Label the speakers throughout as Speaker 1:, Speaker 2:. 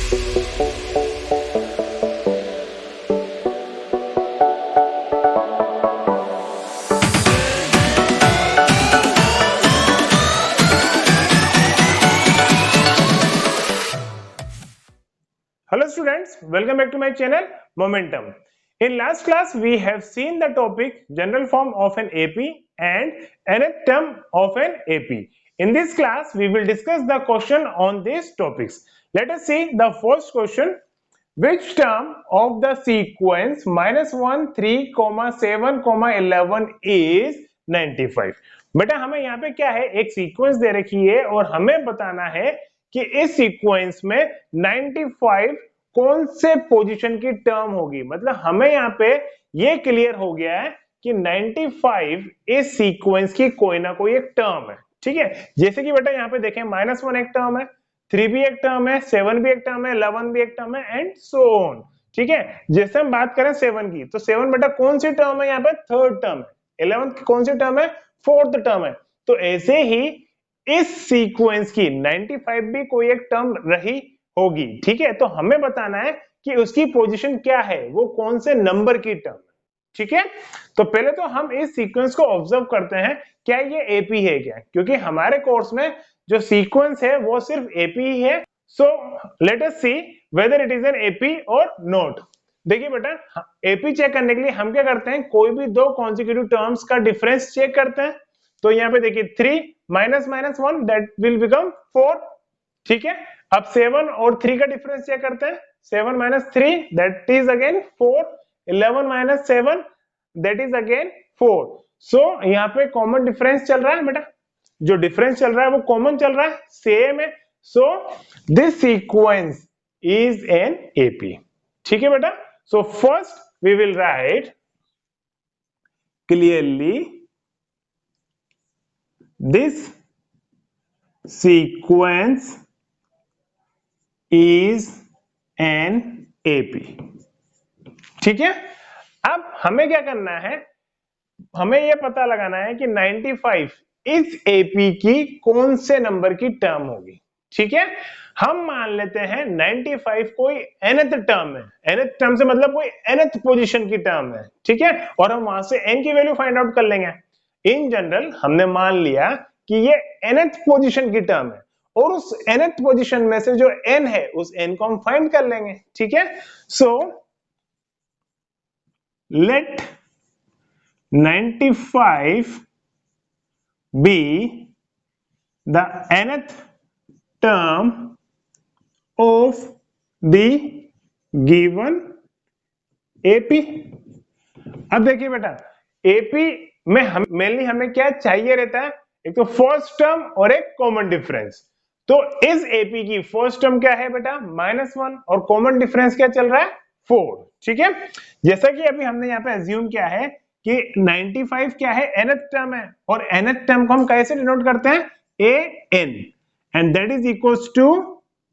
Speaker 1: Hello students, welcome back to my channel Momentum. In last class we have seen the topic general form of an AP and nth term of an AP. In this class we will discuss the question on these topics. Let us see the first question. Which term of the sequence -1, 3, 7, 11 is 95? बेटा हमें यहाँ पे क्या है, एक sequence दे रखी है और हमें बताना है कि इस सीक्वेंस में 95 कौन से पोजीशन की टर्म होगी। मतलब हमें यहाँ पे ये क्लियर हो गया है कि 95 इस सीक्वेंस की कोई ना कोई एक टर्म है। ठीक है, जैसे कि बेटा यहाँ पे देखें -1 एक टर्म है, 3 भी एक टर्म है, 7 भी एक टर्म है, 11 भी एक टर्म है एंड सो ऑन। ठीक है, जैसे हम बात करें 7 की, तो 7 बेटा कौन सी टर्म है, यहाँ पे थर्ड टर्म है। 11 की कौन सी टर्म है, फोर्थ टर्म है। तो ऐसे ही इस सीक्वेंस की 95 भी कोई एक टर्म रही होगी। ठीक है, तो हमें बताना है कि उसकी पोजीशन क्या है, वो कौन से नंबर की टर्म है। ठीक है, तो पहले तो हम इस सीक्वेंस को ऑब्जर्व करते हैं, क्या ये एपी है क्या, क्योंकि हमारे कोर्स में जो सीक्वेंस है वो सिर्फ एपी ही है। So let us see whether it is an AP और नॉट। देखिए बेटा, एपी चेक करने के लिए हम क्या करते हैं, कोई भी दो कॉन्सेक्यूटिव टर्म्स का डिफरेंस चेक करते हैं। तो यहाँ पे देखिए 3 -1 दैट विल बिकम 4। ठीक है, अब 7 और 3 का डिफरेंस चेक करते हैं। 7 - 3 that is again 4, 11 - 7 that is again 4। सो यहाँ पे कॉमन डिफरेंस चल रहा है बेटा, जो डिफरेंस चल रहा है वो कॉमन चल रहा है, सेम है। So this sequence is an AP. ठीक है बेटा, so first we will write clearly this sequence is an AP. ठीक है, अब हमें क्या करना है, हमें यह पता लगाना है कि 95 इस एपी की कौन से नंबर की टर्म होगी। ठीक है, हम मान लेते हैं 95 कोई nth टर्म है। nth टर्म से मतलब कोई nth पोजीशन की टर्म है। ठीक है, और हम वहां से n की वैल्यू फाइंड आउट कर लेंगे। इन जनरल हमने मान लिया कि ये nth पोजीशन की टर्म है और उस nth पोजीशन में से जो n है उस n को हम फाइंड कर लेंगे। ठीक है, so let 95 be the nth term of the given AP। अब देखिए बेटा, AP में मेनली हमें क्या चाहिए रहता है, एक तो फर्स्ट टर्म और एक कॉमन डिफरेंस। तो इस AP की फर्स्ट टर्म क्या है बेटा, -1 और कॉमन डिफरेंस क्या चल रहा है, 4। ठीक है, जैसा कि अभी हमने यहाँ पे एज्यूम किया है कि 95 क्या है, nth टर्म है और nth टर्म को हम कैसे डिनोट करते हैं, an and that is equals to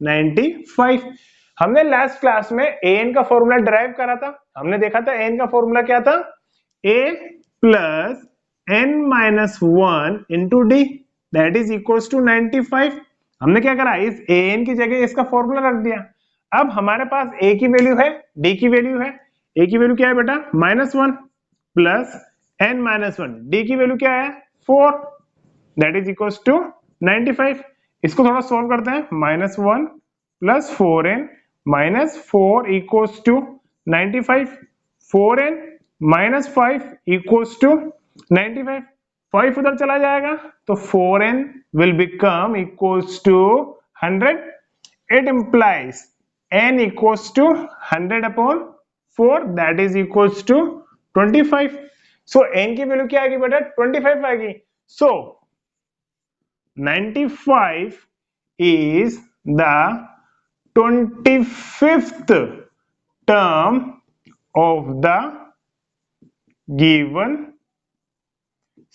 Speaker 1: 95। हमने लास्ट क्लास में an का फॉर्मूला डिराइव करा था। हमने देखा था an का फॉर्मूला क्या था, a plus n-1 into d that is equals to 95। हमने क्या करा, इस an की जगह इसका फॉर्मूला रख दिया। अब हमारे पास a की वैल्यू है, d की वैल्यू है। a की वैल्यू क्या है बेटा, -1 प्लस n-1, d की वैल्यू क्या है, 4 दैट इज इक्वल्स टू 95। इसको थोड़ा सॉल्व करते हैं, -1 plus 4n minus 4 equals to 95, 4n minus 5 equals to 95। 5 उधर चला जाएगा तो 4n will become equals to 100. It implies n equals to 100 upon 4 that is equals to 25. So n की value क्या आएगी बेटा, 25 आएगी। So 95 is the 25th term of the given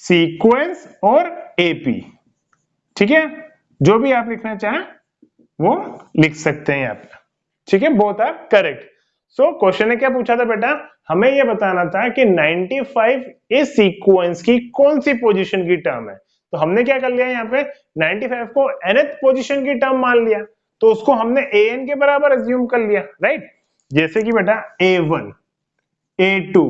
Speaker 1: sequence और एपी। ठीक है, जो भी आप लिखना चाहें वो लिख सकते हैं यहाँ पे। ठीक है, both are correct. So question ने क्या पूछा था बेटा, हमें ये बताना था कि 95 इस सीक्वेंस की कौन सी पोजीशन की टर्म है। तो हमने क्या कर लिया यहाँ पे, 95 को nth पोजीशन की टर्म मान लिया। तो उसको हमने an के बराबर अज्यूम कर लिया, राइट। जैसे कि बेटा a1, a2,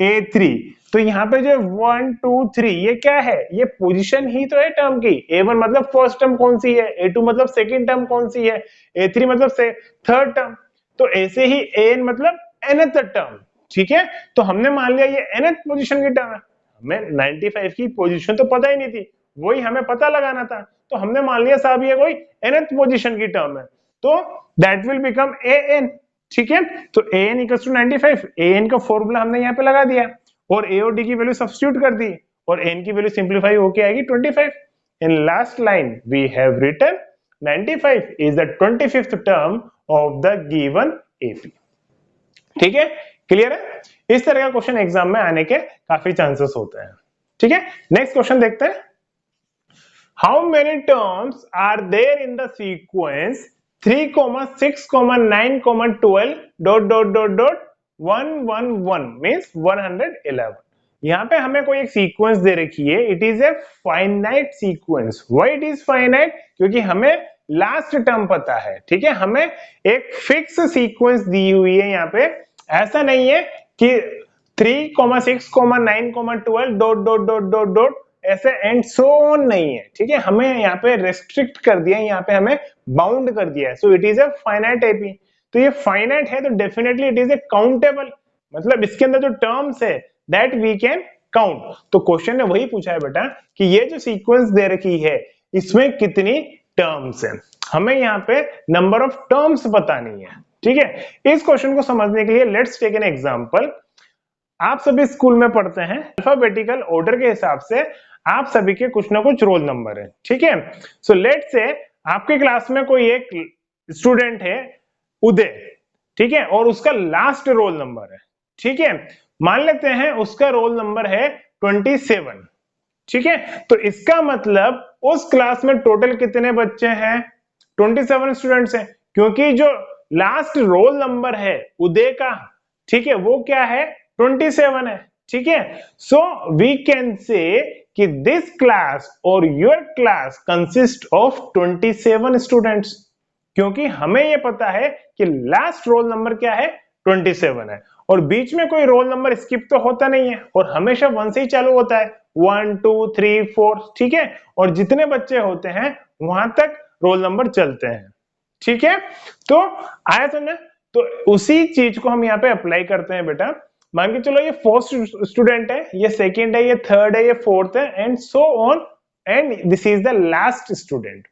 Speaker 1: a3, तो यहाँ पे जो 1 2 3 ये क्या है, ये पोजीशन ही तो है टर्म की। a1 मतलब फर्स्ट टर्म कौन सी है, a2 मतलब सेकंड टर्म कौन सी है, a3 मतलब से थर्ड टर्म, तो ऐसे ही an मतलब nth टर्म, ठीक है। तो हमने मान लिया ये nth पोजीशन की टर्म है, हमें 95 की पोजीशन तो पता ही नहीं थी, वही हमें पता लगाना था, तो हमने मान लिया साहब ये कोई nth पोजीशन की टर्म है, तो दैट विल बिकम an, ठीक है। तो an इक्वल्स टू 95, an का फॉर्मूला हमने यहाँ पे लगा दिया और a और d की वैल्यू सब्स्टिट्यूट कर दी और n की वैल्यू सिंपलीफाई होके आएगी 25। In last line we have written 95 is the 25th term of the given AP, ठीक है, क्लियर है। इस तरह का क्वेश्चन एग्जाम में आने के काफी चांसेस होते हैं, ठीक है। नेक्स्ट क्वेश्चन देखते हैं। How many terms are there in the sequence 3, 6, 9, 12 dot dot dot dot 111 means 111। यहाँ पे हमें कोई एक सीक्वेंस दे रखी है, it is a finite sequence. Why it is finite, क्योंकि हमें लास्ट टर्म पता है, ठीक है, हमें एक फिक्स सीक्वेंस दी हुई है यहाँ पे। ऐसा नहीं है कि 3, 6, 9, 12 dot dot dot dot dot ऐसे एंड सो ऑन नहीं है, ठीक है, हमें यहाँ पे रेस्ट्रिक्ट कर दिया है, यहाँ पे हमें बाउंड कर दिया है। So it is a finite AP. तो ये फाइनाइट है तो definitely it is A countable, मतलब इसके अंदर जो टर्म्स है दैट वी कैन काउंट। तो क्वेश्चन ने वही पूछा है बेटा कि ये जो सीक्वेंस दे रखी है इसमें कितनी टर्म्स है, हमें यहाँ पे नंबर ऑफ टर्म्स बतानी है, ठीक है। इस क्वेश्चन को समझने के लिए लेट्स टेक एन एग्जांपल। आप सभी स्कूल में पढ़ते हैं, अल्फाबेटिकल ऑर्डर के हिसाब से आप सभी के कुछ ना कुछ रोल नंबर है, ठीक है। सो लेट्स से आपके क्लास में कोई एक स्टूडेंट है उदय, ठीक है, और उसका लास्ट रोल नंबर है, ठीक है, मान लेते हैं उसका रोल नंबर है 27, ठीक है। तो इसका मतलब उस क्लास में टोटल कितने बच्चे हैं, 27 स्टूडेंट्स हैं, क्योंकि जो लास्ट रोल नंबर है उदय का, ठीक है, वो क्या है 27 है, ठीक है। सो वी कैन से कि दिस क्लास और your class consist of 27 students, क्योंकि हमें यह पता है कि लास्ट रोल नंबर क्या है 27 है और बीच में कोई रोल नंबर स्किप तो होता नहीं है और हमेशा 1 से ही चालू होता है, 1 2 3 4, ठीक है, और जितने बच्चे होते हैं वहां तक रोल नंबर चलते हैं, ठीक है। तो आया समझ, तो उसी चीज को हम यहाँ पे अप्लाई करते हैं बेटा। मान के चलो ये फर्स्ट स्टूडेंट है, ये सेकंड है, ये थर्ड है, ये फोर्थ है and so on, and this is the last student.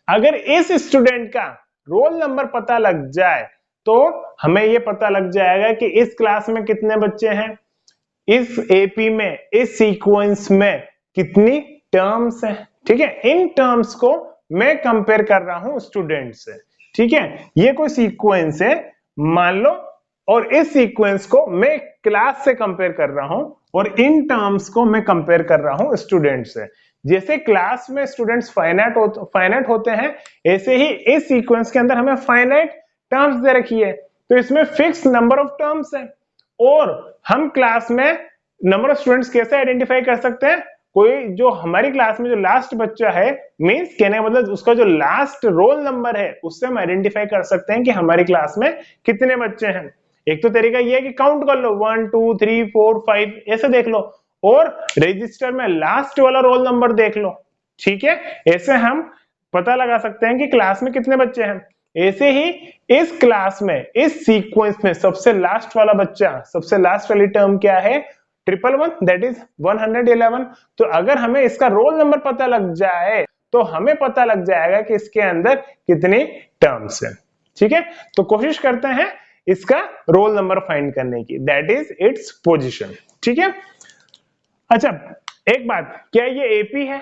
Speaker 1: अगर इस स्टूडेंट का रोल नंबर पता लग जाए तो हमें ये पता लग जाएगा कि इस क्लास में कितने बच्चे हैं, इस एपी में, इस सीक्वेंस में कितनी टर्म्स हैं, ठीक है। इन टर्म्स को मैं कंपेयर कर रहा हूं स्टूडेंट से, ठीक है। ये कोई सीक्वेंस है मान लो और इस सीक्वेंस को मैं क्लास से कंपेयर कर रहा हूं और इन टर्म्स को मैं कंपेयर कर रहा हूं स्टूडेंट से। जैसे क्लास में स्टूडेंट्स फाइनाइट होते हैं, ऐसे ही इस सीक्वेंस के अंदर हमें फाइनाइट टर्म्स दे रखी है, तो इसमें फिक्स नंबर ऑफ टर्म्स है। और हम क्लास में नंबर ऑफ स्टूडेंट्स कैसे आइडेंटिफाई कर सकते हैं, कोई जो हमारी क्लास में जो लास्ट बच्चा है, मींस कहने का मतलब उसका जो लास्ट रोल नंबर है उससे हम आइडेंटिफाई कर सकते हैं कि हमारी क्लास में कितने बच्चे हैं। एक तो तरीका ये है कि काउंट कर लो 1 2 3 4 5 ऐसे देख लो और रजिस्टर में लास्ट वाला रोल नंबर देख लो, ठीक है। ऐसे हम पता लगा सकते हैं कि क्लास में कितने बच्चे हैं। ऐसे ही इस क्लास में, इस सीक्वेंस में सबसे लास्ट वाला बच्चा, सबसे लास्ट वाली टर्म क्या है 111, दैट इज 111। तो अगर हमें इसका रोल नंबर पता लग जाए तो हमें पता लग जाएगा कि इसके अंदर कितनी टर्म्स है, ठीक है। तो कोशिश करते हैं इसका रोल नंबर फाइंड करने की, दैट इज इट्स पोजीशन, ठीक है। अच्छा एक बात, क्या ये एपी है,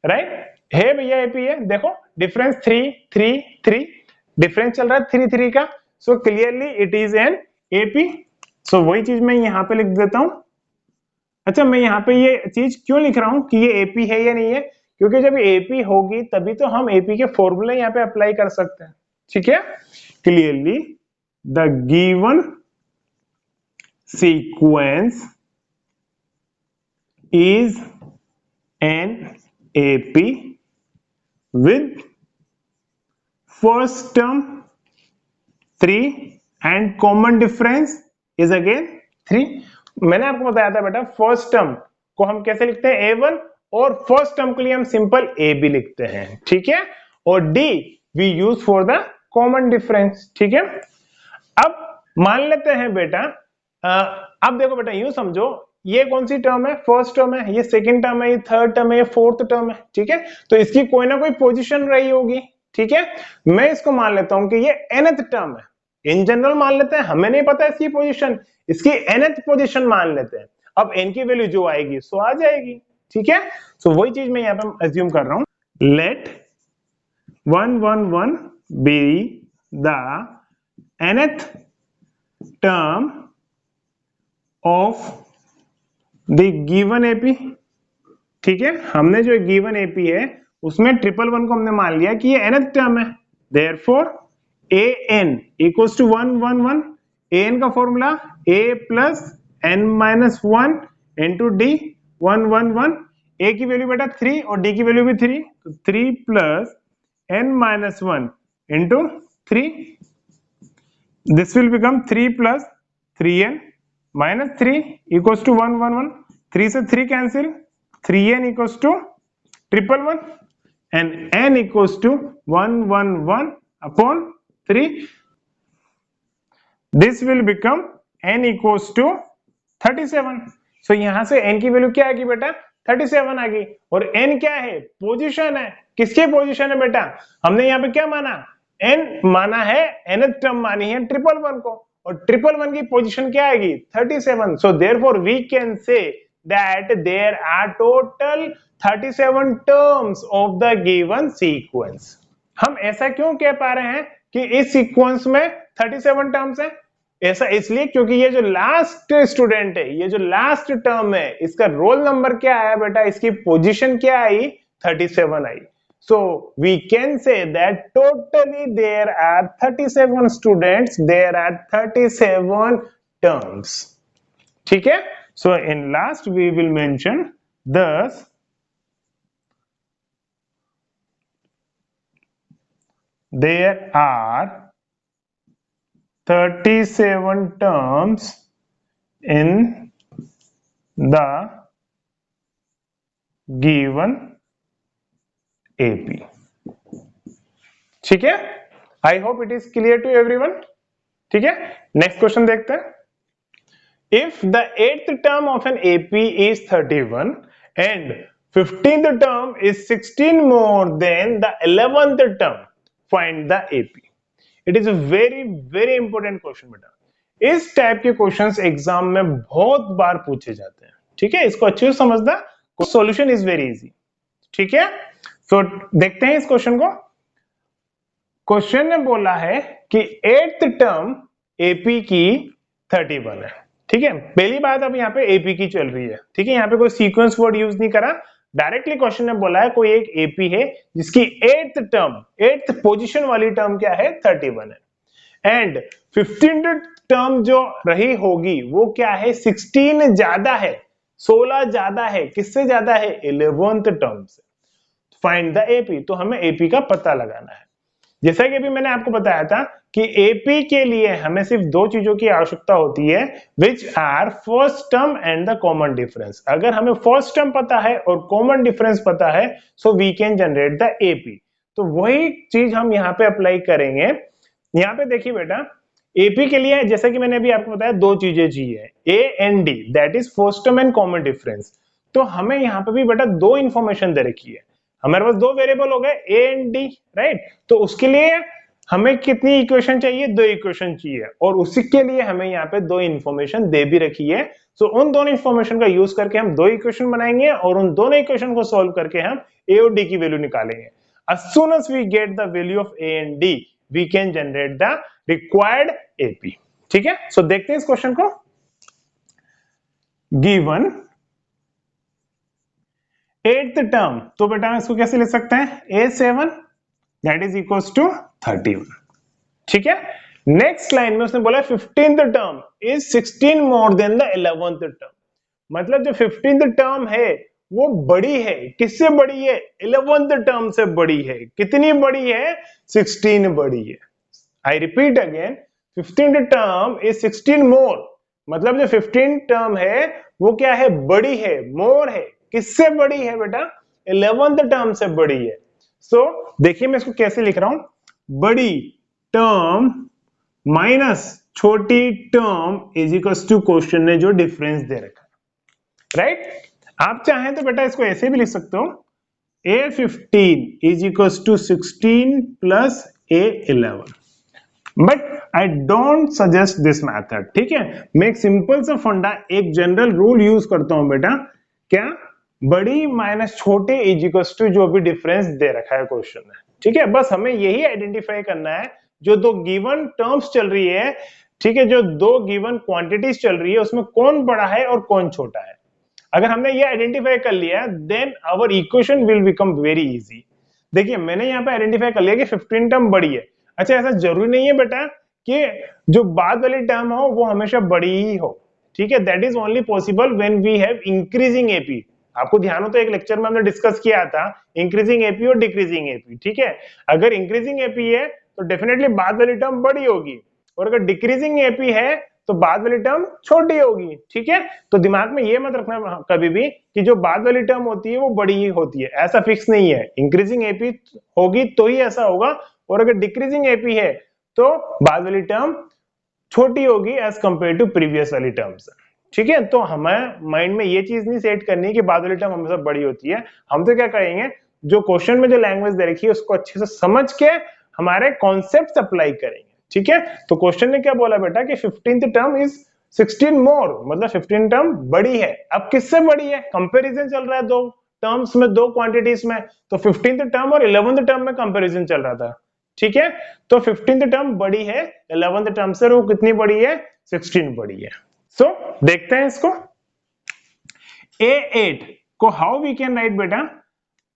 Speaker 1: राइट है भैया, एपी है। देखो डिफरेंस 3 3 3 डिफरेंस चल रहा है 3 3 का, so clearly it is an AP. So वही चीज मैं यहाँ पे लिख देता हूं। अच्छा मैं यहाँ पे ये चीज क्यों लिख रहा हूं कि ये एपी है या नहीं है, क्योंकि जब एपी होगी तभी तो हम एपी के फॉर्मूले यहाँ पे अप्लाई कर सकते हैं, ठीक है। Clearly the given sequence is an AP with first term 3 and common difference is again 3। मैंने आपको बताया था बेटा फर्स्ट टर्म को हम कैसे लिखते हैं a1 और फर्स्ट टर्म के लिए हम सिंपल a भी लिखते हैं, ठीक है, और d we use for the common difference, ठीक है। अब मान लेते हैं बेटा अब देखो बेटा यूं समझो ये कौन सी टर्म है, फर्स्ट टर्म है, ये सेकंड टर्म है, ये थर्ड टर्म है, ये फोर्थ टर्म है, ठीक है, तो इसकी कोई ना कोई पोजीशन रही होगी, ठीक है। मैं इसको मान लेता हूं कि ये nth टर्म है, इन जनरल मान लेते हैं, हमें नहीं पता इसकी पोजीशन, इसकी nth पोजीशन मान लेते हैं। अब n की वैल्यू जो आएगी सो आ जाएगी, ठीक है। सो वही चीज मैं यहाँ पे अज्यूम कर रहा हूं, let 1 1 1 be the nth term of the given AP, ठीक है। हमने जो गिवन एपी है उसमें 111 को हमने मान लिया कि ये nth टर्म है, therefore an equals to 1 1 1, an का formula a plus n minus 1 into d 1 1 1, a की वैल्यू बेटा 3 और d की वैल्यू भी 3, तो 3 plus n minus 1 into 3, this will become 3 plus 3n minus 3 equals to 1 1 1, 3 से 3 cancel, 3n equals to 111 and n equals to 111 upon 3. This will become n equals to 37. So यहां से n की value क्या आएगी बेटा 37 आ गई, और n क्या है, पोजीशन है, किसकी पोजीशन है बेटा, हमने यहाँ पे क्या माना, n माना है, nth टर्म मानी है 111 को, और 111 की पोजीशन क्या आएगी 37. So therefore we can say that there are total 37 terms of the given sequence. हम ऐसा क्यों कह पा रहे हैं कि इस सीक्वेंस में 37 टर्म्स हैं, ऐसा इसलिए क्योंकि ये जो लास्ट स्टूडेंट है, ये जो लास्ट टर्म है, इसका रोल नंबर क्या आया बेटा, इसकी पोजीशन क्या आई 37 आई। So we can say that totally there are 37 students, there are 37 terms, ठीक है। So in last we will mention thus there are 37 terms in the given AP, ठीक है। I hope it is clear to everyone, ठीक है। Next question देखते हैं, if the 8th term of an AP is 31 and 15th term is 16 more than the 11th term, find the AP. It is a very important question बेटा, इस type के questions exam में बहुत बार पूछे जाते हैं, ठीक है, इसको अच्छे से समझना, सॉल्यूशन इज वेरी इजी, ठीक है। तो देखते हैं इस क्वेश्चन को। क्वेश्चन ने बोला है कि 8th टर्म AP की 31 है, ठीक है। पहली बात अब यहाँ पे AP की चल रही है, ठीक है, यहाँ पे कोई सीक्वेंस वर्ड यूज नहीं करा, डायरेक्टली क्वेश्चन ने बोला है कोई एक AP है जिसकी 8th टर्म, 8th पोजीशन वाली टर्म क्या है 31 है, एंड 15th टर्म जो रही होगी वो क्या है 16 ज्यादा है, 16 ज्यादा है, किससे ज्यादा है 11th टर्म से। फाइंड द AP, तो हमें AP का पता लगाना है। जैसा कि अभी मैंने आपको बताया था कि AP के लिए हमें सिर्फ दो चीजों की आवश्यकता होती है, which are first term and the common difference. अगर हमें फर्स्ट टर्म पता है और कॉमन डिफरेंस पता है, so we can generate the AP। तो वही चीज हम यहाँ पे अप्लाई करेंगे। यहाँ पे देखिए बेटा, AP के लिए जैसा कि मैंने अभी आपको बताया दो चीजें चाहिए, A and D, that is first term and common difference. तो हमें यहाँ पे भी बेटा दो इंफॉर्मेशन दे रखी है, हमारे पास दो वेरिएबल हो गए A एंड D, राइट। तो उसके लिए हमें कितनी इक्वेशन चाहिए, दो इक्वेशन चाहिए, और उसी के लिए हमें यहाँ पे दो इंफॉर्मेशन दे भी रखी है। सो उन दोनों इंफॉर्मेशन का यूज करके हम दो इक्वेशन बनाएंगे और उन दोनों इक्वेशन को सॉल्व करके हम A और D की वैल्यू निकालेंगे। As soon as we get the value of A and D, we can generate the required AP, ठीक है। सो देखते हैं इस क्वेश्चन को। गिवन 8th टर्म, तो बेटा इसको कैसे लिख सकते हैं, A7 that is equals to 31, ठीक है। नेक्स्ट लाइन में उसने बोला 15th term is 16 more than the 11th term, मतलब जो 15th टर्म है वो बड़ी है, किससे बड़ी है? 11th टर्म से बड़ी है। कितनी बड़ी है? 16 बड़ी है। I repeat again, 15th term is 16 मोर, मतलब जो 15 टर्म है वो क्या है? बड़ी है, मोर है। किससे बड़ी है बेटा? 11th टर्म से बड़ी है। सो देखिए मैं इसको कैसे लिख रहा हूं, बड़ी टर्म माइनस छोटी term is equal to question ने जो डिफरेंस दे रखा है, राइट? आप चाहें तो बेटा इसको ऐसे भी लिख सकते हो, A15 is equal to 16 plus A11, but I don't suggest this method. ठीक है, मैं एक सिंपल सा फंडा, एक जनरल रूल यूज करता हूं बेटा, क्या? बड़ी माइनस छोटे इज इक्वल टू जो भी डिफरेंस दे रखा है क्वेश्चन में। ठीक है, बस हमें यही आइडेंटिफाई करना है, जो दो गिवन टर्म्स चल रही है, ठीक है, जो दो गिवन क्वांटिटीज चल रही है उसमें कौन बड़ा है और कौन छोटा है। अगर हमने ये आइडेंटिफाई कर लिया then our equation will become very easy. देखिए मैंने यहाँ पे आइडेंटिफाई कर लिया कि 15 टर्म बड़ी है। अच्छा, ऐसा जरूरी नहीं है बेटा कि जो बाद वाली टर्म हो वो हमेशा बड़ी ही हो। ठीक है, that is only possible when we have increasing AP. आपको ध्यान हो तो एक लेक्चर में हमने डिस्कस किया था इंक्रीजिंग एपी और डिक्रीजिंग एपी। ठीक है, अगर इंक्रीजिंग एपी है तो डेफिनेटली बाद वाली टर्म बड़ी होगी, और अगर डिक्रीजिंग एपी है तो बाद वाली टर्म छोटी होगी। ठीक है, तो दिमाग में ये मत रखना कभी भी कि जो बाद वाली टर्म होती है वो बड़ी ही होती है, ऐसा फिक्स नहीं है। इंक्रीजिंग एपी होगी तो ही ऐसा होगा, और अगर डिक्रीजिंग एपी है तो बाद वाली टर्म छोटी होगी एज कंपेयर टू प्रीवियस वाली टर्म्स। ठीक है, तो हमें माइंड में ये चीज नहीं सेट करनी कि बाद वाली टर्म हमेशा बड़ी होती है। हम तो क्या करेंगे, जो क्वेश्चन में जो लैंग्वेज दे रखी है उसको अच्छे से समझ के हमारे कॉन्सेप्ट अप्लाई करेंगे। ठीक है, तो क्वेश्चन ने क्या बोला बेटा कि 15th टर्म इज 16 मोर, मतलब 15 टर्म बड़ी है। अब किससे बड़ी है? कंपैरिजन चल रहा है दो टर्म्स में, दो क्वांटिटीज में, तो 15th टर्म और 11th टर्म में कंपैरिजन चल रहा था। ठीक है, तो 15th टर्म बड़ी है 11th टर्म से, वो कितनी बड़ी है? 16 बड़ी है। सो देखते हैं इसको, A8 को हाउ वी कैन राइट बेटा।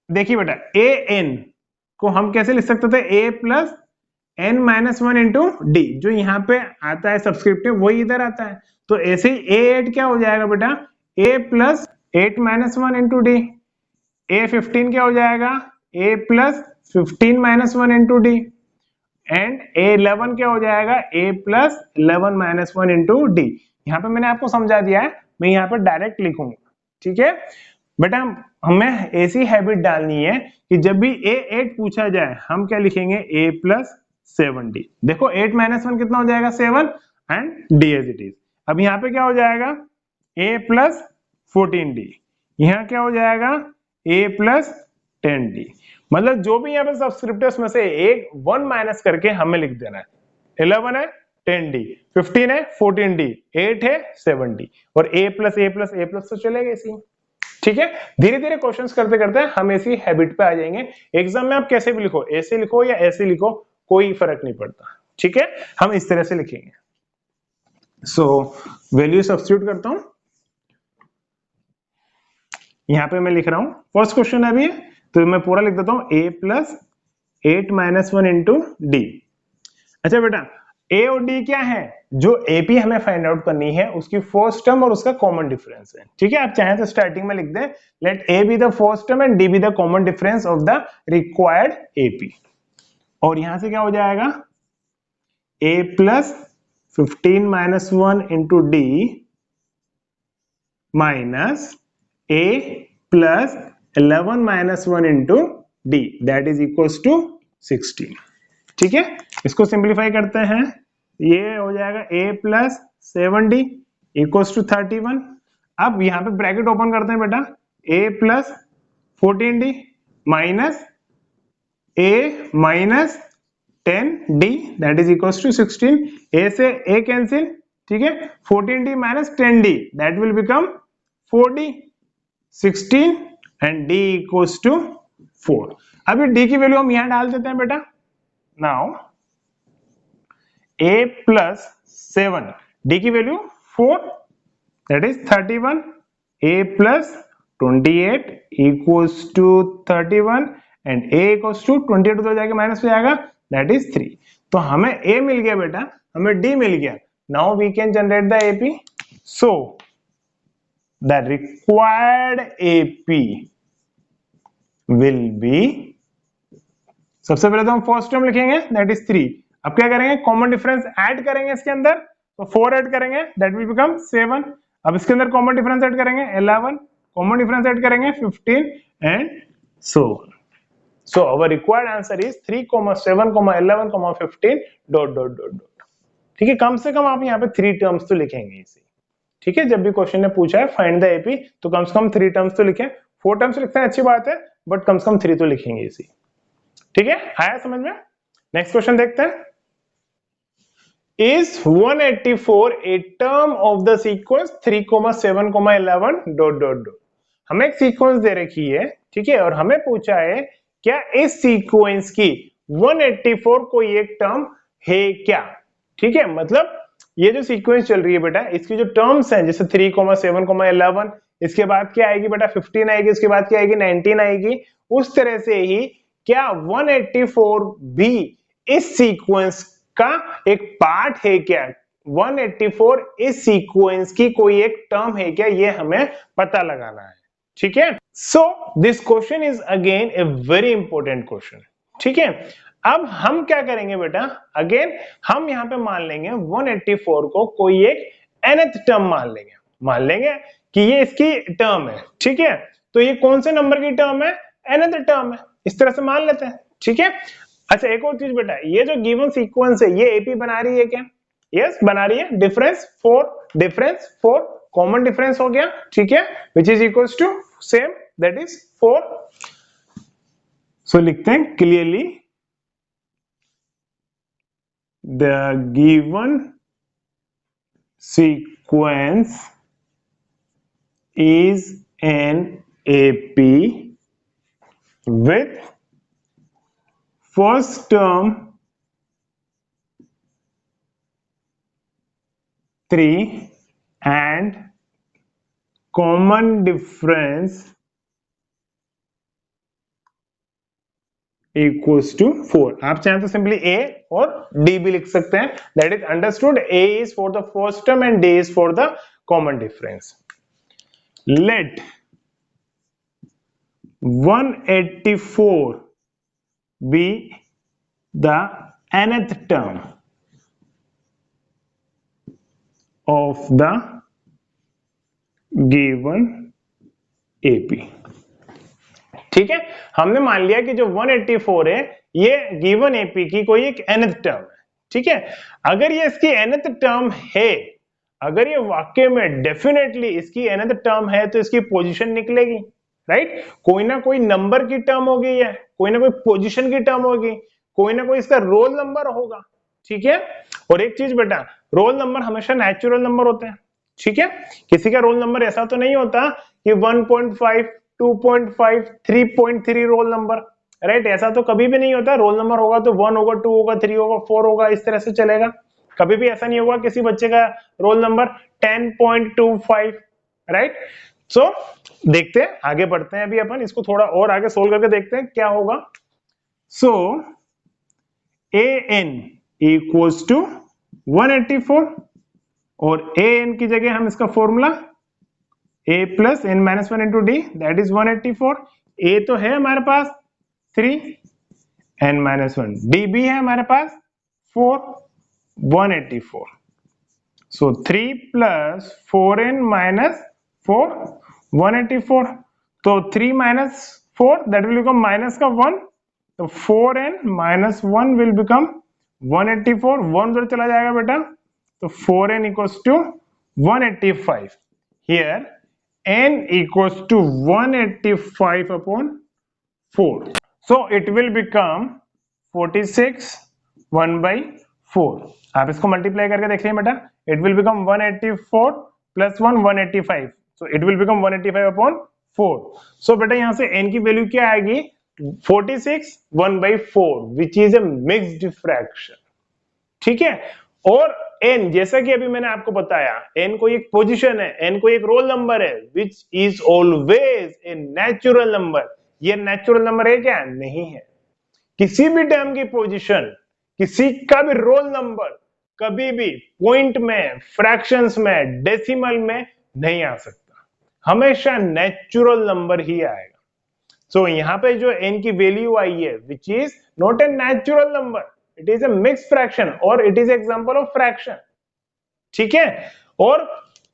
Speaker 1: देखिए बेटा, AN को हम कैसे लिख सकते थे? A plus n minus one into D, जो यहाँ पे आता है सब्सक्रिप्टिव वही इधर आता है, तो ऐसे ही A8 क्या हो जाएगा बेटा? A plus 8 minus one into D. A15 क्या हो जाएगा? A plus 15 minus one into D. And A11 क्या हो जाएगा? A plus 11 minus one into D. यहाँ पे मैंने आपको समझा दिया है, मैं यहाँ पे डायरेक्ट लिखूंगा। ठीक है बेटा, हमें ऐसी हैबिट डालनी है कि जब भी A8 पूछा जाए हम क्या लिखेंगे? A plus 7d। देखो 8 माइनस वन कितना हो जाएगा? 7, and d as it is. अब यहाँ पे क्या हो जाएगा? A plus 14d। यहाँ क्या हो जाएगा? A plus 10d। मतलब जो भी यहाँ पे सब्सक्रिप्टर्स में से एक 1 माइनस करके हमें लिख देना है। 11 है 10d, 15 है 14d, 8 है 7d, और a plus a plus a plus तो चलेगा इसी। ठीक है, धीरे धीरे क्वेश्चंस करते करते हम ऐसी हैबिट पे आ जाएंगे। एग्जाम में आप कैसे भी लिखो, ऐसे लिखो या ऐसे लिखो, कोई फर्क नहीं पड़ता। ठीक है, हम इस तरह से लिखेंगे। सो वैल्यू सब्स्टिट्यूट करता हूं, यहां पे मैं लिख रहा हूं फर्स्ट क्वेश्चन अभी है तो मैं पूरा लिख देता हूं, a plus 8 minus one into D. अच्छा बेटा, a और d क्या है? जो AP हमें फाइंड आउट करनी है उसकी फर्स्ट टर्म और उसका कॉमन डिफरेंस है। ठीक है, आप चाहें तो स्टार्टिंग में लिख दें, let a be the first term and d be the common difference of the required AP। और यहां से क्या हो जाएगा? a plus 15 minus one into D minus a plus 11 minus one into d, that is equals to 16। ठीक है, इसको simplify करते हैं, ये हो जाएगा a plus 7d equals to 31। अब यहाँ पे ब्रैकेट ओपन करते हैं बेटा, a plus 14d minus a minus 10d that is equals to 16। a से a कैंसिल, ठीक है, 14d minus 10d that will become 4d, 16 and d equals to 4। अब ये d की वैल्यू हम यहां डाल देते हैं बेटा। नाउ a प्लस 7, d की value 4 that is 31, a plus 28 equals to 31 and a equals to 28 उधर जाके माइनस हो जाएगा दैट इज 3। तो हमें a मिल गया बेटा, हमें d मिल गया। Now we can generate the AP। So the required AP will be, सबसे पहले तो हम फर्स्ट टर्म लिखेंगे दैट इज 3. अब क्या करेंगे, कॉमन डिफरेंस ऐड करेंगे इसके अंदर, तो 4 ऐड करेंगे दैट विल बिकम 7. अब इसके अंदर कॉमन डिफरेंस ऐड करेंगे 11, कॉमन डिफरेंस ऐड करेंगे 15 and so on. So our required answer is 3, 7, 11, 15 dot dot dot dot. ठीक है, कम से कम आप यहाँ पे 3 टर्म्स तो लिखेंगे इसे. ठीक है, जब भी क्वेश्चन ने पूछा है फाइंड द एपी तो कम से कम 3 टर्म्स तो लिखें. 4 टर्म्स लिखते हैं अच्छी बात है, बट कम से कम 3 तो लिखेंगे इसी. ठीक है, आया समझ में. नेक्स्ट क्वेश्चन देखते हैं. Is 184 a term of the sequence 3, 7, 11 dot dot dot. हमें एक सीक्वेंस दे रखी है, ठीक है, और हमें पूछा है क्या इस सीक्वेंस की 184 कोई एक टर्म है क्या. ठीक है, मतलब ये जो सीक्वेंस चल रही है बेटा, इसकी जो टर्म्स हैं जैसे 3, 7, 11, इसके बाद क्या आएगी बेटा 15 आएगी, उसके बाद क्या आएगी 19 आएगी. उस तरह से ही क्या 184 भी इस सीक्वेंस का एक पार्ट है क्या. 184 इस सीक्वेंस की कोई एक टर्म है क्या, ये हमें पता लगाना है. ठीक है, so this question is again a very important question. ठीक है, अब हम क्या करेंगे बेटा, अगेन हम यहां पे मान लेंगे 184 को कोई एक nth टर्म मान लेंगे कि ये इसकी टर्म है. ठीक है, तो ये कौन से नंबर की टर्म है, nth टर्म है, इस तरह से मान लेते हैं. ठीक है, अच्छा एक और चीज बेटा, ये जो गिवन सीक्वेंस है ये एपी बना रही है क्या, यस बना रही है. डिफरेंस 4 कॉमन डिफरेंस हो गया. ठीक है, which is equals to same that is 4. So लिखते हैं clearly the given sequence is an AP with first term 3 and common difference equals to 4. आप चाहें तो सिंपली A और D भी लिख सकते हैं. That is understood. A is for the first term and D is for the common difference. Let 184 be the nth term of the given AP. ठीक है, हमने मान लिया कि जो 184 है ये गिवन एपी की कोई एक nth टर्म है. ठीक है, अगर ये इसकी nth टर्म है, अगर ये वाक्य में डेफिनेटली इसकी nth टर्म है तो इसकी पोजीशन निकलेगी. राइट, कोई ना कोई नंबर की टर्म होगी, ये कोई ना कोई पोजीशन की टर्म होगी, कोई ना कोई इसका रोल नंबर होगा. ठीक है, और एक चीज बेटा, रोल नंबर हमेशा नेचुरल नंबर होते हैं. ठीक है, किसी का रोल नंबर ऐसा तो नहीं होता कि 1.5, 2.5, 3.3 रोल नंबर. राइट, ऐसा तो कभी भी नहीं होता. रोल नंबर होगा तो 1 होगा, 2 होगा, 3 होगा, 4 होगा, इस तरह से चलेगा. कभी भी ऐसा नहीं होगा किसी बच्चे का रोल नंबर 10.25. राइट, सो देखते हैं, आगे बढ़ते हैं. अभी अपन इसको थोड़ा और आगे सोल्व करके देखते हैं क्या होगा. सो an इक्वल्स टू 184 और an की जगह हम इसका formula a plus n minus 1 into d that is 184. a तो है हमारे पास 3, n माइनस 1, d भी है हमारे पास 4, 184. So 3 plus 4n minus 4, 184. तो 3 minus 4 that will become minus का 1. तो 4n minus 1 will become 184. 1 उधर चला जाएगा बेटा, तो 4n equals to 185. Here n equals to 185 upon 4. So it will become 46 1 by 4. आप इसको मल्टीप्लाई करके देखिए बेटा, it will become 184 plus 1 185. So it will become 185 upon 4. सो बेटा यहां से n की वैल्यू क्या आएगी, 46 1 by 4 which is a mixed fraction. ठीक है, और n जैसा कि अभी मैंने आपको बताया, n कोई एक पोजीशन है, n कोई एक रोल नंबर है, which is always a natural number. ये नेचुरल नंबर है क्या, नहीं है. किसी भी टर्म की पोजीशन, किसी का भी रोल नंबर कभी भी पॉइंट में, फ्रैक्शंस में, डेसिमल में नहीं आ सकता. हमेशा नेचुरल नंबर ही आएगा। सो यहाँ पे जो n की वैल्यू आई है which is not a natural number, it is a mixed fraction और it is example of fraction. ठीक है, और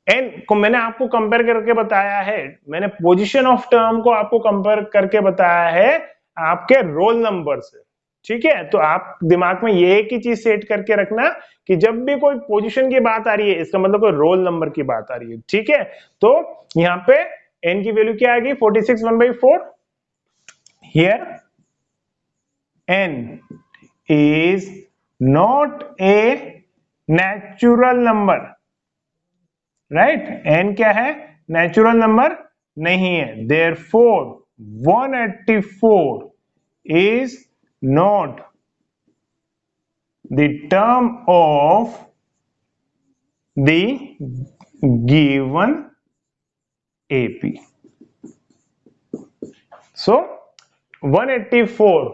Speaker 1: n को मैंने आपको कंपेयर करके बताया है, मैंने पोजीशन ऑफ टर्म को आपको कंपेयर करके बताया है आपके रोल नंबर से। ठीक है, तो आप दिमाग में ये एक ही चीज सेट करके रखना कि जब भी कोई पोजीशन की बात आ रही है इसका मतलब कोई रोल नंबर की बात आ रही है। ठीक है, तो यहाँ पे n की वैल्यू क्या आएगी 46 1/4। Here n is not a natural number, right? n क्या है? नेचुरल नंबर नहीं है, therefore 184 is not the term of the given AP. So 184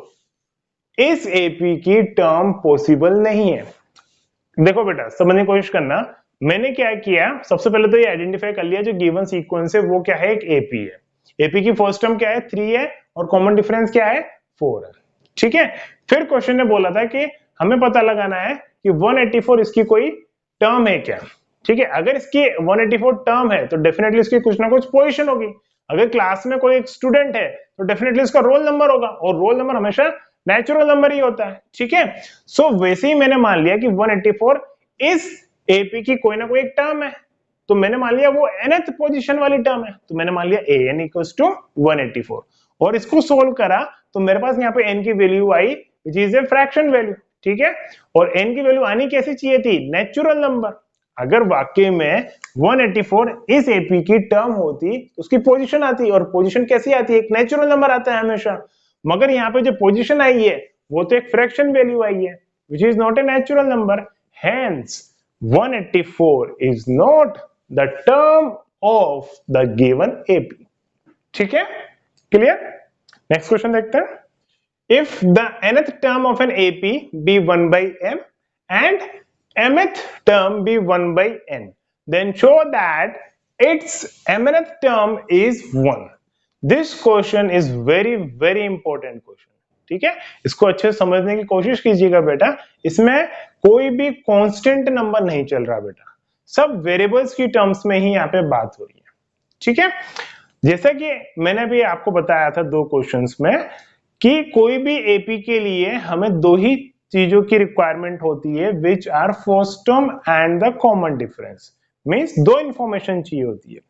Speaker 1: इस एपी की टर्म पॉसिबल नहीं है। देखो बेटा समझने की कोशिश करना, मैंने क्या किया, सबसे पहले तो ये आइडेंटिफाई कर लिया जो गिवन सीक्वेंस है वो क्या है, एक एपी है। एपी की फर्स्ट टर्म क्या है 3 है और कॉमन डिफरेंस क्या है 4 है। ठीक है, फिर क्वेश्चन ने बोला था कि हमें पता लगाना है कि 184 इसकी कोई टर्म है क्या। ठीक है, अगर इसकी 184 टर्म है तो डेफिनेटली इसकी कुछ ना कुछ पोजीशन होगी। अगर क्लास में कोई एक स्टूडेंट है तो डेफिनेटली इसका रोल नंबर होगा और रोल नंबर हमेशा नेचुरल नंबर ही होता है। ठीक है, सो वैसे ही मैंने मान लिया कि 184 इस एपी की कोई ना कोई एक टर्म है, तो मैंने मान लिया वो nth पोजीशन वाली टर्म है, तो मैंने मान लिया an इक्वल्स टू 184 और इसको सोल्व करा तो मेरे पास यहाँ पे n की value I which is a fraction value. ठीक है, और n की वैल्यू आनी कैसी चाहिए थी, नेचुरल नंबर। अगर वाकई में 184 इस एपी की टर्म होती तो उसकी पोजीशन आती, और पोजीशन कैसी आती है, एक नेचुरल नंबर आता है हमेशा। मगर यहाँ पे जो पोजीशन आई है वो तो एक फ्रैक्शन वैल्यू आई है which is not a natural number, hence 184 is not the term of the given AP. ठीक है, क्लियर? नेक्स्ट क्वेश्चन देखते हैं। If the nth term of an AP be 1 by m and mth term be 1 by n, then show that its mth term is 1. This question is very important question. ठीक है, इसको अच्छे से समझने की कोशिश कीजिएगा बेटा, इसमें कोई भी कांस्टेंट नंबर नहीं चल रहा बेटा, सब वेरिएबल्स की टर्म्स में ही यहाँ पे बात हो रही है। ठीक है, जैसा कि मैंने भी आपको बताया था 2 क्वेश्चंस में कि कोई भी एपी के लिए हमें 2 ही चीजों की रिक्वायरमेंट होती है, which are first term and the common difference, means 2 information चाहिए होती है।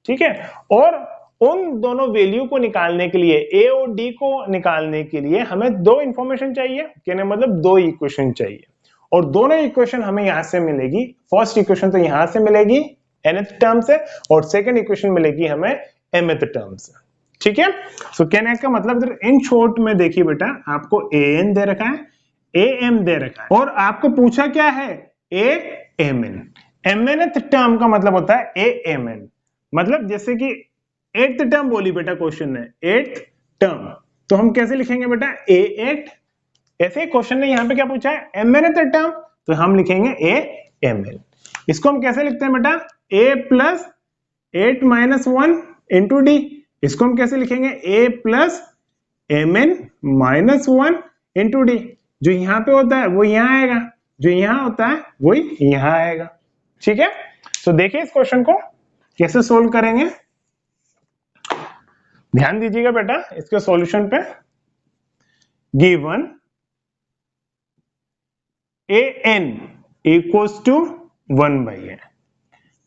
Speaker 1: ठीक है, और उन दोनों वैल्यू को निकालने के लिए, ए और डी को निकालने के लिए हमें 2 इंफॉर्मेशन चाहिए, कहने मतलब 2 इक्वेशन चाहिए, और दोनों इक्वेशन हमें यहां से मिलेगी। फर्स्ट इक्वेशन तो यहां से मिलेगी nth टर्म से, और सेकंड इक्वेशन मिलेगी हमें mth टर्म से। ठीक है, सो कहने का मतलब इन शॉर्ट में देखिए बेटा, आपको an दे रखा है, am दे रखा है, और आपको पूछा क्या है, amn। mnth टर्म का मतलब होता है amn, मतलब जैसे कि 8th टर्म बोली बेटा क्वेश्चन ने, 8th टर्म, तो हम कैसे लिखेंगे बेटा a8। ऐसे क्वेश्चन ने यहाँ पे क्या पूछा है, mnth टर्म, तो हम लिखेंगे amn। इसको हम कैसे लिखते हैं बेटा, a plus 8 minus 1 into D. इसको हम कैसे लिखेंगे, a plus mn minus 1 into D. जो यहाँ पे होता है वो यहाँ आएगा, जो यहाँ होता है वही यहाँ आएगा। ठीक है, तो देखिए इस क्वेश्चन को कैसे सोल्व करेंगे, ध्यान दीजिएगा बेटा इसके सॉल्यूशन पे। Given an equals to 1 by n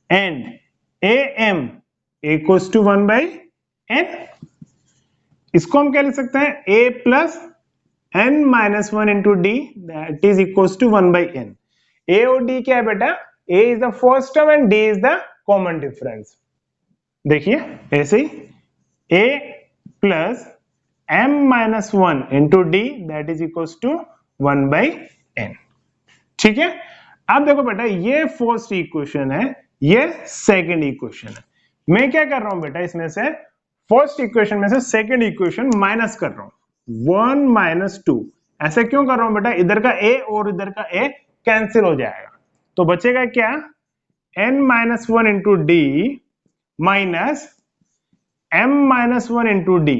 Speaker 1: and am equals to 1 by n, इसको हम क्या लिख सकते हैं, a plus n minus 1 into d that is equals to 1 by n। a और d क्या है बेटा, a is the first term and d is the common difference. देखिए ऐसे ही a plus m minus 1 into d that is equals to 1 by n। ठीक है, अब देखो बेटा ये फर्स्ट इक्वेशन है, ये सेकंड इक्वेशन है। मैं क्या कर रहा हूं बेटा, इसमें से फर्स्ट इक्वेशन में से सेकंड इक्वेशन माइनस कर रहा हूं, 1 माइनस 2। ऐसा क्यों कर रहा हूं बेटा, इधर का a और इधर का a कैंसिल हो जाएगा, तो बचेगा क्या, n minus 1 into D minus m minus one into D,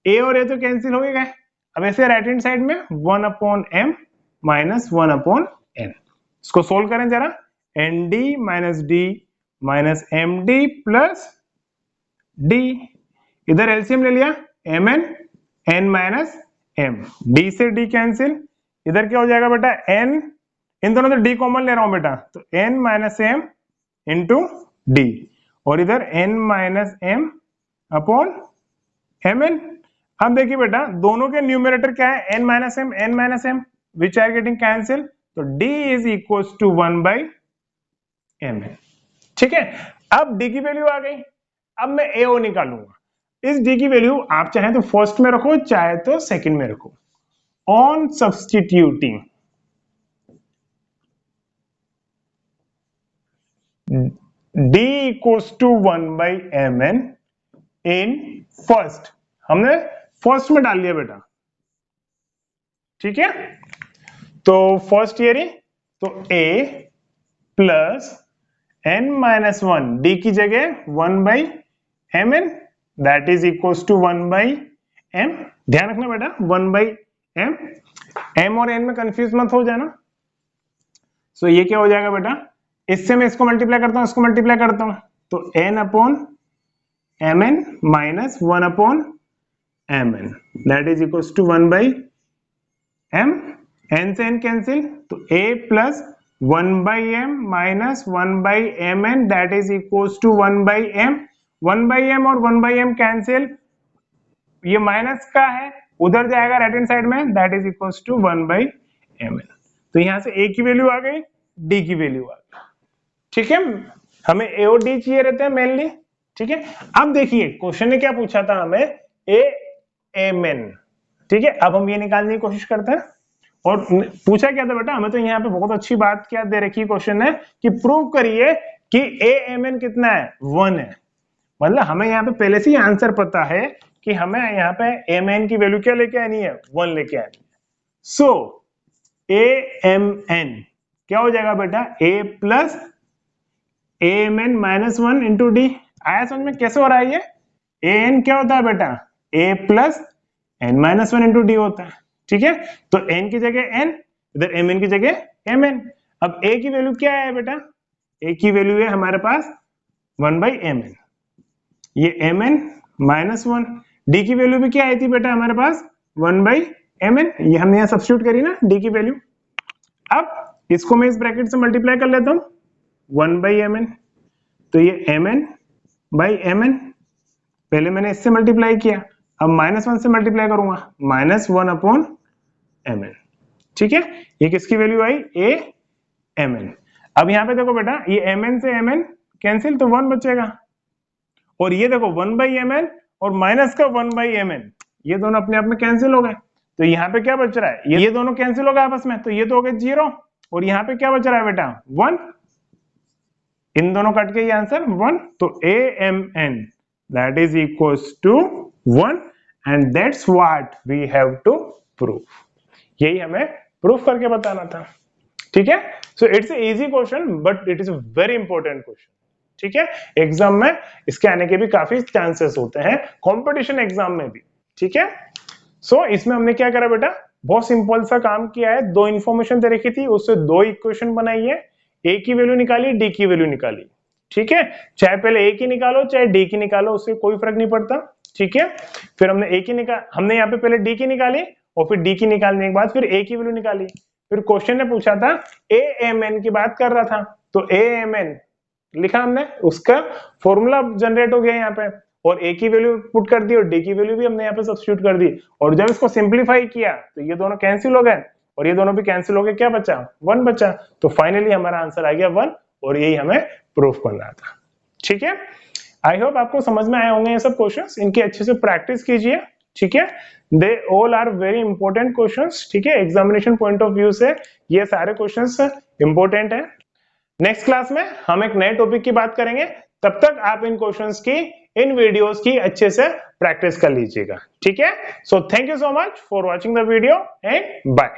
Speaker 1: A और ए तो कैंसिल हो ही गए। अब ऐसे राइट हैंड साइड में 1 upon m minus 1 upon n, इसको सोल्व करें जरा, n d minus d minus m d plus d, इधर एलसीएम ले लिया m n, n minus m, d से डी कैंसिल, इधर क्या हो जाएगा बेटा एन, इन दोनों से डी कॉमन ले रहा हूं बेटा, तो N minus M into D, और इधर N minus M upon M N. अब देखिए बेटा दोनों के न्यूमरेटर क्या है, N minus M which are getting cancel, तो D is equal to 1 by M N. ठीक है, अब डी की वैल्यू आ गई, अब मैं ए ओ निकालूंगा। इस डी की वैल्यू आप चाहे तो फर्स्ट में रखो चाहे तो सेकंड में रखो। On substituting d equals to 1 by M n in first, हमने फर्स्ट में डाल दिया बेटा। ठीक है, तो फर्स्ट ईयर तो A plus n minus one, D की जगह 1 by M N that is equals to 1 by M. ध्यान रखना बेटा 1 बाई एम, एम और एन में कंफ्यूज मत हो जाना। सो ये क्या हो जाएगा बेटा, इससे मैं इसको मल्टीप्लाई करता हूं, इसको मल्टीप्लाई करता हूं, तो n upon M N minus 1 upon M N that is equals to 1 by M, n से एन कैंसिल, तो a plus 1 by m minus 1 by M N that is equals to 1 by m, 1 by m और 1 by m cancel, ये minus का है उधर जाएगा right hand side में, that is equals to 1 by M n. तो यहां से a की वैल्यू आ गई, d की वैल्यू आ गई। ठीक है, हमें a और d चाहिए रहते हैं मेनली। ठीक है, अब देखिए क्वेश्चन ने क्या पूछा था हमें, a एम एन। ठीक है, अब हम ये निकालने की कोशिश करते हैं, और पूछा क्या था बेटा, हमें तो यहाँ पे बहुत अच्छी बात क्या दे रखी है क्वेश्चन है कि प्रूव करिए कि ए एम एन कितना है, 1 है। मतलब हमें यहाँ पे पहले से ही आंसर पता है कि हमें यहाँ पे एम एन की वैल्यू क्या लेके आनी है, 1 लेके आनी है। सो ए एम एन क्या हो जाएगा बेटा, A plus A M N minus 1 into D. आया समझ में कैसे हो रहा है ये, ए एन क्या होता है बेटा, A plus N minus 1 into D होता है। ठीक है, तो n की जगह n, इधर एम एन की जगह एम एन। अब a की वैल्यू क्या है बेटा, a की वैल्यू है हमारे पास 1 बाई एम एन, ये एम एन माइनस 1, d की वैल्यू भी क्या आई थी बेटा हमारे पास 1 बाई एम एन, ये हमने यहाँ सब्स्टिट्यूट करी ना d की वैल्यू। अब इसको मैं इस ब्रैकेट से मल्टीप्लाई कर लेता हूँ 1 बाई एम एन, तो ये m n by M n, पहले मैंने इससे मल्टीप्लाई किया, अब माइनस 1 से मल्टीप्लाई करूंगा, माइनस 1 अपॉन एम एन। ठीक है, ये किसकी वैल्यू आई, ए एम एन। अब यहाँ पे देखो बेटा ये एम एन से एम एन कैंसिल, तो 1 बचेगा, और ये देखो 1 बाई एम एन और माइनस का 1 बाई एम एन, ये दोनों अपने आप में कैंसिल हो गए। तो यहाँ पे क्या बच रहा है, ये दोनों कैंसिल हो गए आपस में, तो ये तो हो गए 0, और यहाँ पे क्या बच रहा है बेटा 1, इन दोनों कट के ये आंसर 1, तो a M N that is equals to 1 and that's what we have to prove. यही हमें प्रूफ करके बताना था। ठीक है, so it's a easy question but it is a very important question. ठीक है, एग्जाम में इसके आने के भी काफी चांसेस होते हैं, कंपटीशन एग्जाम में भी। ठीक है, सो इसमें हमने क्या करा बेटा, बहुत सिंपल सा काम किया है, 2 इंफॉर्मेशन दे रखी थी, उससे 2 इक्वेशन बनाई है, a की वैल्यू निकाली, d की वैल्यू निकाली। ठीक है, चाहे पहले a की निकालो चाहे d की निकालो, उससे कोई फर्क नहीं पड़ता। ठीक है, फिर हमने यहाँ पे पहले d की निकाली, और फिर d की निकालने के बाद फिर a की वैल्यू निकाली। फिर क्वेश्चन ने पूछा था a m n की बात कर रहा था, तो a m n लिखा हमने, उसका फॉर्मूला जनरेट हो गया यहाँ पे, और a की वैल्यू पुट कर दी और d की वैल्यू भी हमने यहाँ पे सब्स्टिट्यूट कर दी, और जब इसको सिंप्लीफाई किया तो ये दोनों कैंसिल हो गए, और ये दोनों भी कैंसिल हो गए, क्या बचा 1 बचा, तो फाइनली हमारा आंसर आ गया 1, और यही हमें प्रूफ करना था। ठीक है, आई होप आपको समझ में आए होंगे ये सब क्वेश्चंस, इनकी अच्छे से प्रैक्टिस कीजिए। ठीक है, they all are very important questions. ठीक है, एग्जामिनेशन पॉइंट ऑफ व्यू से ये सारे क्वेश्चंस इंपॉर्टेंट हैं। नेक्स्ट क्लास में हम एक नए टॉपिक की बात करेंगे, तब तक आप इन क्वेश्चंस की, इन वीडियोस की अच्छे से प्रैक्टिस कर लीजिएगा। ठीक है, so thank you so much for watching the video and bye.